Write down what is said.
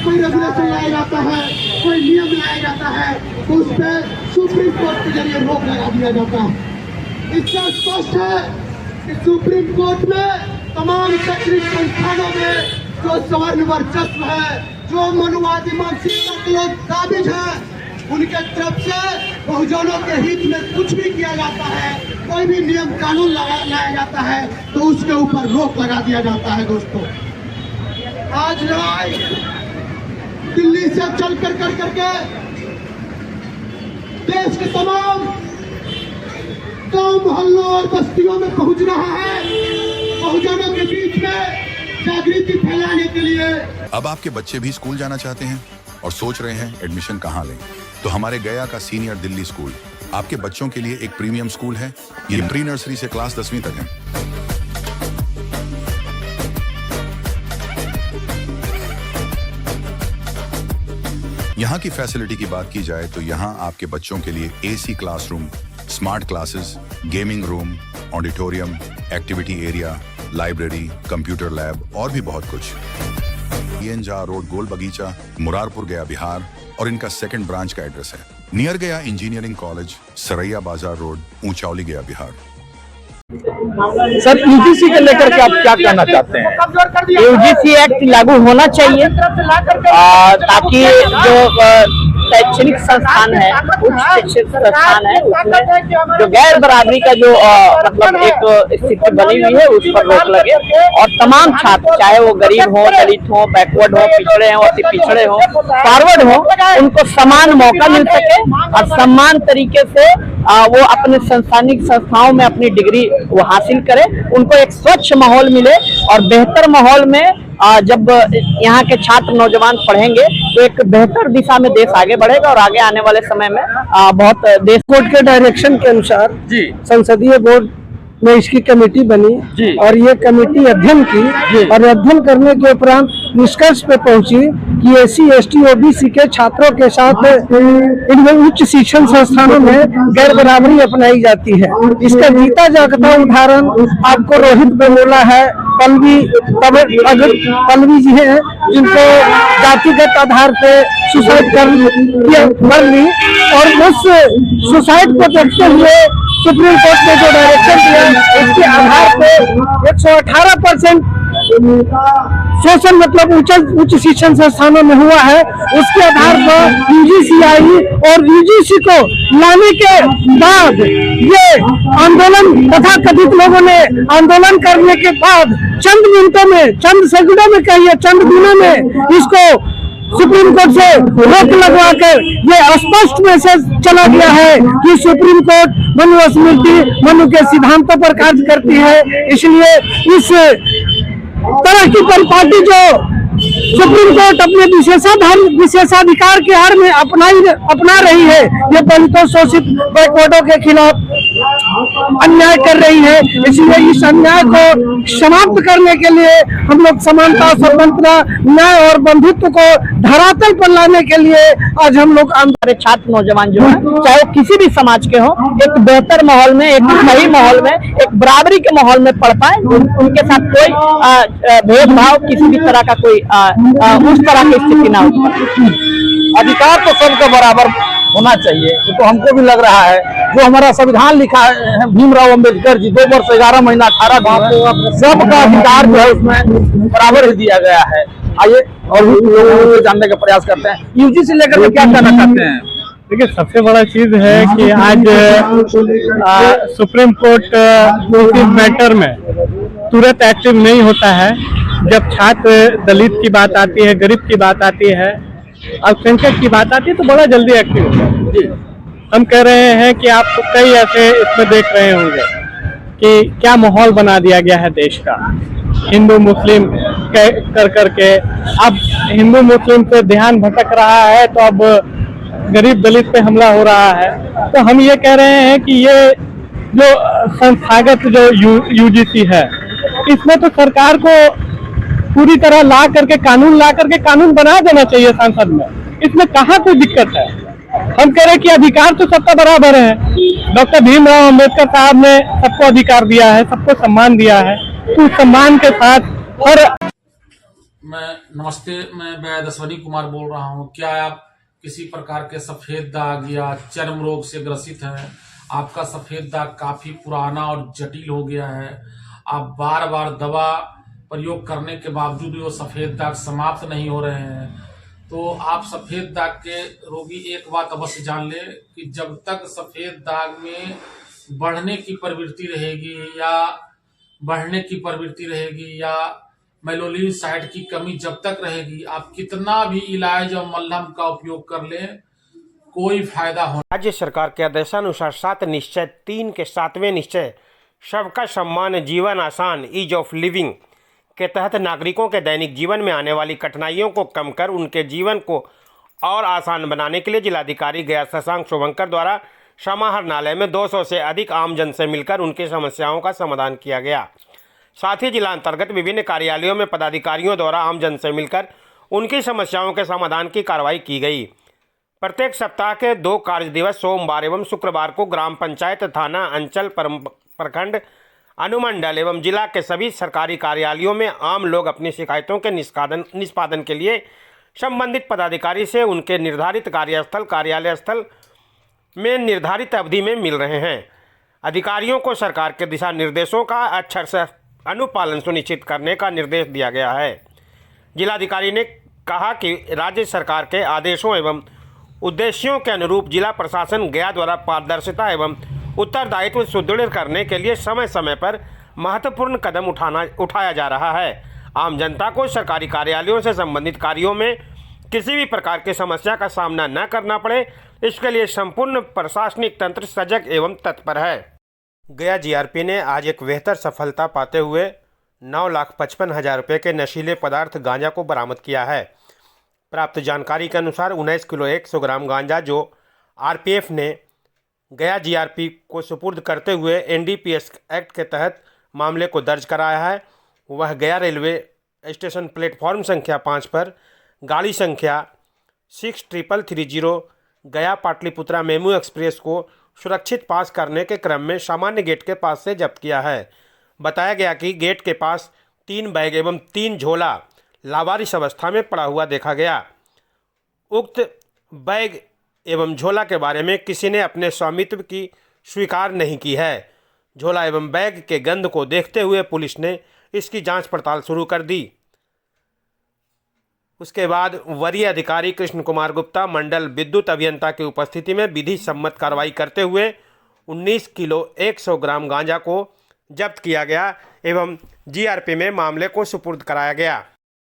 कोई रेगुलेशन लाया जाता है, कोई नियम लाया जाता है, तो उस पर सुप्रीम कोर्ट के जरिए रोक लगा दिया जाता है। इससे स्पष्ट है कि सुप्रीम कोर्ट में तमाम शैक्षणिक संस्थानों में जो सवर्ण वर्चस्व है, जो मनुवादी मानसिकता के लोग काबिज है, उनके तरफ से बहुजनों के हित में कुछ भी किया जाता है, कोई भी नियम कानून लाया जाता है तो उसके ऊपर रोक लगा दिया जाता है। दोस्तों, आज लड़ाई दिल्ली से चल कर करके देश के तमाम गांव मोहल्लों और बस्तियों में पहुंच रहा है, बहुजनों के बीच में जागृति फैलाने के लिए। अब आपके बच्चे भी स्कूल जाना चाहते हैं और सोच रहे हैं एडमिशन कहाँ लें, तो हमारे गया का सीनियर दिल्ली स्कूल आपके बच्चों के लिए एक प्रीमियम स्कूल है। ये प्री नर्सरी से क्लास 10वीं तक है। यहाँ की फैसिलिटी की बात की जाए तो यहाँ आपके बच्चों के लिए AC classroom, smart classes, gaming room, auditorium, activity area, library, computer lab और भी बहुत कुछ। ENJAR रोड, गोल बगीचा, मुरारपुर, गया, बिहार, और इनका सेकंड ब्रांच का एड्रेस है नियर गया इंजीनियरिंग कॉलेज, सरैया बाजार रोड, ऊंचावली, गया, बिहार। सर, यूजीसी को लेकर के आप क्या कहना चाहते हैं? यूजीसी एक्ट लागू होना चाहिए ताकि जो शैक्षणिक संस्थान है, उच्च शिक्षित संस्थान है, उसमें जो गैर बराबरी का जो मतलब एक स्थिति बनी हुई है उस पर रोक लगे और तमाम छात्र, चाहे वो गरीब हो, दलित हो, बैकवर्ड हो, पिछड़े हो, अति पिछड़े हो, फॉरवर्ड हो, उनको समान मौका मिल सके और समान तरीके से वो अपने संस्थानिक संस्थाओं में अपनी डिग्री वो हासिल करे, उनको एक स्वच्छ माहौल मिले और बेहतर माहौल में जब यहाँ के छात्र नौजवान पढ़ेंगे तो एक बेहतर दिशा में देश आगे बढ़ेगा और आगे आने वाले समय में बहुत देश। कोर्ट के डायरेक्शन के अनुसार जी संसदीय बोर्ड में इसकी कमेटी बनी और ये कमेटी अध्ययन की और अध्ययन करने के उपरांत निष्कर्ष पे पहुंची कि SC, ST, OBC के छात्रों के साथ इनमें उच्च शिक्षण संस्थानों में गैर बराबरी अपनाई जाती है। इसका जीता जागता उदाहरण आपको रोहित बेमोला है, पल्लवी जी हैं जिनको जातिगत आधार पे सुसाइड कर ली और उस सुसाइड को देखते हुए सुप्रीम कोर्ट ने जो डायरेक्शन दिया उसके आधार पे 118% शोषण मतलब उच्च शिक्षण संस्थानों में हुआ है। उसके आधार पर UGC आई और UGC को लाने के बाद ये आंदोलन तथा कथित लोगों ने आंदोलन करने के बाद चंद मिनटों में, चंद सेकंडों में कहिए, चंद दिनों में इसको सुप्रीम कोर्ट से रोक लगवाकर ये स्पष्ट मैसेज चला गया है कि सुप्रीम कोर्ट मनुस्मृति, मनु के सिद्धांतों पर कार्य करती है। इसलिए इस तरह की परिपाटी जो सुप्रीम कोर्ट अपने विशेषाधिकार के आड़ में अपना रही है, ये दलितों, शोषित, बैकवर्डों के खिलाफ अन्याय कर रही है। इसलिए इस अन्याय को समाप्त करने के लिए हम लोग समानता, स्वतंत्रता, न्याय और बंधुत्व को धरातल पर लाने के लिए आज हम लोग हमारे छात्र नौजवान जो है, चाहे वो किसी भी समाज के हो, एक बेहतर माहौल में, एक सही माहौल में, एक बराबरी के माहौल में पढ़ पाए। उनके साथ कोई भेदभाव, किसी भी तरह का कोई उस तरह की स्थिति ना हो। अधिकार तो सबका बराबर होना चाहिए, ये तो हमको भी लग रहा है। जो हमारा संविधान लिखा है भीमराव अंबेडकर जी, 2 वर्ष 11 महीना 18 दिन, सबका अधिकार जो है उसमें बराबर ही दिया गया है। आइए और भी लोगों को जानने का प्रयास करते हैं। UGC लेकर के क्या कहना चाहते हैं? देखिए, सबसे बड़ा चीज है कि आज सुप्रीम कोर्ट इस मैटर में तुरंत एक्टिव नहीं होता है। जब छात्र दलित की बात आती है, गरीब की बात आती है, अल्पसंख्यक की बात आती है तो बड़ा जल्दी एक्टिव होता है जी। हम कह रहे हैं कि आप कई ऐसे इसमें देख रहे होंगे कि क्या माहौल बना दिया गया है देश का, हिंदू मुस्लिम कर करके। अब हिंदू मुस्लिम से ध्यान भटक रहा है तो अब गरीब दलित पे हमला हो रहा है। तो हम ये कह रहे हैं कि ये जो संस्थागत जो UGC है, इसमें तो सरकार को पूरी तरह ला करके कानून बना देना चाहिए संसद में। इसमें कहाँ कोई दिक्कत है? हम कह रहे हैं कि अधिकार तो सबका बराबर है। डॉक्टर भीमराव अंबेडकर साहब ने सबको अधिकार दिया है, सबको सम्मान दिया है, तो उस सम्मान के साथ हर नमस्ते, मैं वैद अश्वनी कुमार बोल रहा हूँ। क्या आप किसी प्रकार के सफ़ेद दाग या चर्म रोग से ग्रसित हैं? आपका सफ़ेद दाग काफ़ी पुराना और जटिल हो गया है। आप बार बार दवा प्रयोग करने के बावजूद भी वो सफ़ेद दाग समाप्त नहीं हो रहे हैं। तो आप सफ़ेद दाग के रोगी एक बात अवश्य जान लें कि जब तक सफ़ेद दाग में बढ़ने की प्रवृत्ति रहेगी या मेलोलिन साइट की कमी जब तक रहेगी, आप कितना भी इलाज और मलहम का उपयोग कर लें, कोई फायदा हो। राज्य सरकार के आदेशानुसार 7 निश्चय 3 के 7वें निश्चय सबका सम्मान जीवन आसान ईज ऑफ लिविंग के तहत नागरिकों के दैनिक जीवन में आने वाली कठिनाइयों को कम कर उनके जीवन को और आसान बनाने के लिए जिलाधिकारी गया शशांक शुभंकर द्वारा समाहरणालय में 200 से अधिक आमजन से मिलकर उनकी समस्याओं का समाधान किया गया। साथ ही जिला अंतर्गत विभिन्न कार्यालयों में पदाधिकारियों द्वारा आमजन से मिलकर उनकी समस्याओं के समाधान की कार्रवाई की गई। प्रत्येक सप्ताह के 2 कार्य दिवस सोमवार एवं शुक्रवार को ग्राम पंचायत, थाना, अंचल, प्रखंड, अनुमंडल एवं जिला के सभी सरकारी कार्यालयों में आम लोग अपनी शिकायतों के निष्पादन के लिए संबंधित पदाधिकारी से उनके निर्धारित कार्यालय स्थल में निर्धारित अवधि में मिल रहे हैं। अधिकारियों को सरकार के दिशा निर्देशों का अक्षर से अनुपालन सुनिश्चित करने का निर्देश दिया गया है। जिलाधिकारी ने कहा कि राज्य सरकार के आदेशों एवं उद्देश्यों के अनुरूप जिला प्रशासन गया द्वारा पारदर्शिता एवं उत्तरदायित्व सुदृढ़ करने के लिए समय समय पर महत्वपूर्ण कदम उठाया जा रहा है। आम जनता को सरकारी कार्यालयों से संबंधित कार्यों में किसी भी प्रकार की समस्या का सामना न करना पड़े, इसके लिए संपूर्ण प्रशासनिक तंत्र सजग एवं तत्पर है। गया जीआरपी ने आज एक बेहतर सफलता पाते हुए 9,55,000 रुपये के नशीले पदार्थ गांजा को बरामद किया है। प्राप्त जानकारी के अनुसार 19 किलो 100 ग्राम गांजा जो आरपीएफ ने गया जीआरपी को सुपुर्द करते हुए एनडीपीएस एक्ट के तहत मामले को दर्ज कराया है। वह गया रेलवे स्टेशन प्लेटफॉर्म संख्या 5 पर गाड़ी संख्या 6330 गया पाटलिपुत्रा मेमू एक्सप्रेस को सुरक्षित पास करने के क्रम में सामान्य गेट के पास से जब्त किया है। बताया गया कि गेट के पास 3 बैग एवं 3 झोला लावारिस अवस्था में पड़ा हुआ देखा गया। उक्त बैग एवं झोला के बारे में किसी ने अपने स्वामित्व की स्वीकार नहीं की है। झोला एवं बैग के गंध को देखते हुए पुलिस ने इसकी जांच पड़ताल शुरू कर दी। उसके बाद वरीय अधिकारी कृष्ण कुमार गुप्ता मंडल विद्युत अभियंता की उपस्थिति में विधि सम्मत कार्रवाई करते हुए 19 किलो 100 ग्राम गांजा को जब्त किया गया एवं जीआरपी में मामले को सुपुर्द कराया गया।